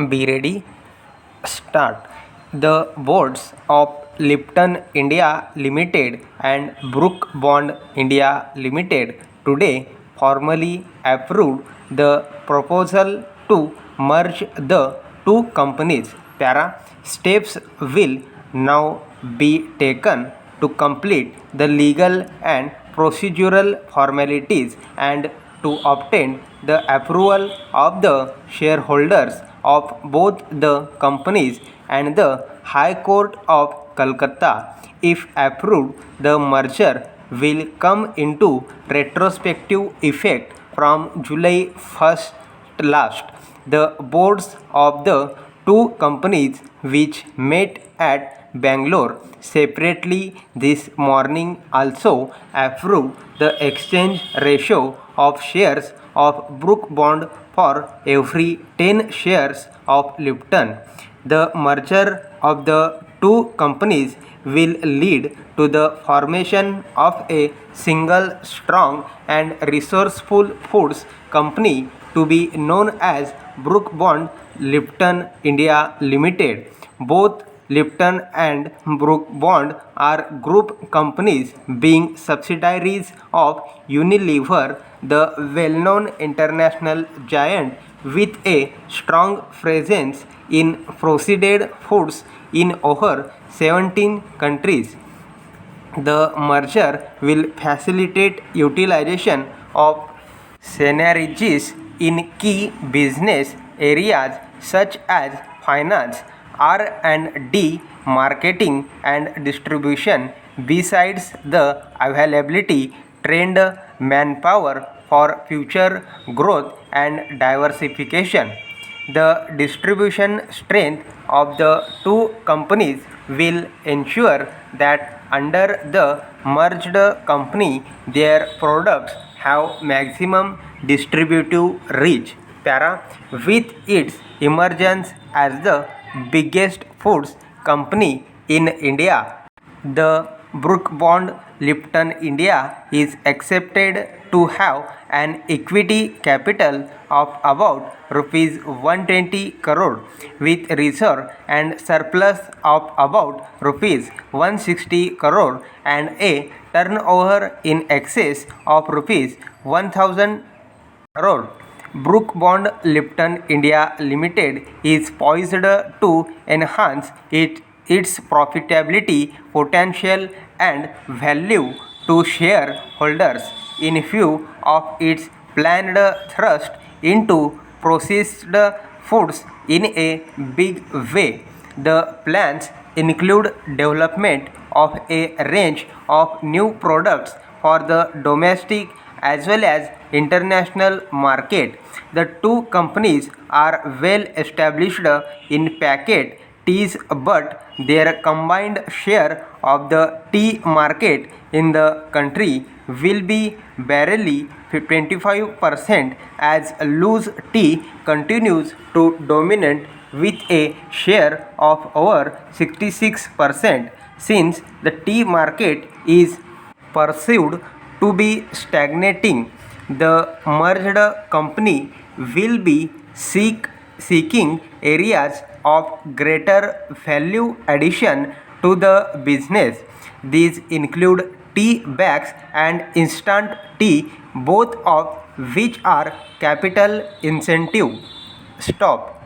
Be ready. Start. The boards of Lipton India Limited and Brook Bond India Limited today formally approved the proposal to merge the two companies. Steps will now be taken to complete the legal and procedural formalities and to obtain the approval of the shareholders of both the companies and the High Court of Calcutta. If approved, the merger will come into retrospective effect from July 1st last. The boards of the two companies, which met at Bangalore separately this morning, also approved the exchange ratio of shares of Brook Bond for every 10 shares of Lipton. The merger of the two companies will lead to the formation of a single strong and resourceful foods company to be known as Brook Bond Lipton India Limited. Both Lipton and Brook Bond are group companies being subsidiaries of Unilever, the well-known international giant with a strong presence in processed foods in over 17 countries. The merger will facilitate utilization of synergies in key business areas such as finance, R&D, marketing and distribution, besides the availability trained manpower for future growth and diversification. The distribution strength of the two companies will ensure that under the merged company their products have maximum distributive reach. With its emergence as the biggest foods company in India, the Brook Bond Lipton India is accepted to have an equity capital of about rupees 120 crore with reserve and surplus of about rupees 160 crore and a turnover in excess of rupees 1000 crore. Brook Bond Lipton India Limited is poised to enhance its profitability potential and value to shareholders in view of its planned thrust into processed foods in a big way. The plans include development of a range of new products for the domestic as well as international market. The two companies are well established in packet teas, but their combined share of the tea market in the country will be barely 25% as loose tea continues to dominate with a share of over 66%. Since the tea market is perceived to be stagnating, the merged company will be seeking areas of greater value addition to the business. These include tea bags and instant tea, both of which are capital incentive. Stop.